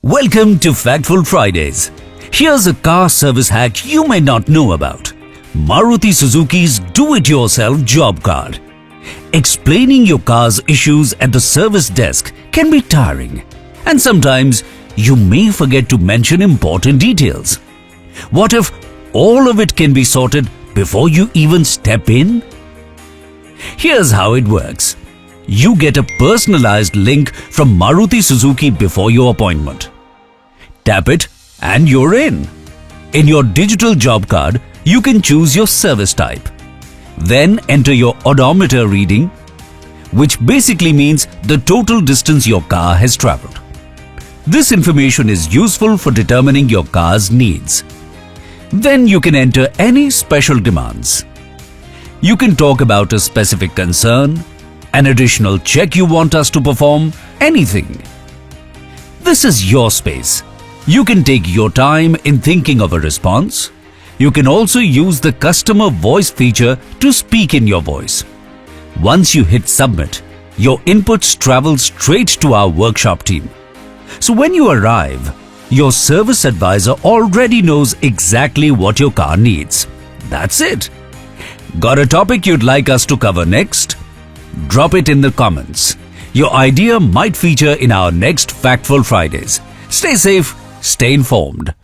Welcome to Factful Fridays. Here's a car service hack you may not know about. Maruti Suzuki's do-it-yourself job card. Explaining your car's issues at the service desk can be tiring, and sometimes you may forget to mention important details. What if all of it can be sorted before you even step in? Here's how it works. You get a personalized link from Maruti Suzuki before your appointment. Tap it and you're in. In your digital job card, you can choose your service type. Then enter your odometer reading, which basically means the total distance your car has traveled. This information is useful for determining your car's needs. Then you can enter any special demands. You can talk about a specific concern, an additional check you want us to perform, anything. This is your space. You can take your time in thinking of a response. You can also use the customer voice feature to speak in your voice. Once you hit submit, your inputs travel straight to our workshop team. So when you arrive, your service advisor already knows exactly what your car needs. That's it. Got a topic you'd like us to cover next? Drop it in the comments. Your idea might feature in our next Factful Fridays. Stay safe, stay informed.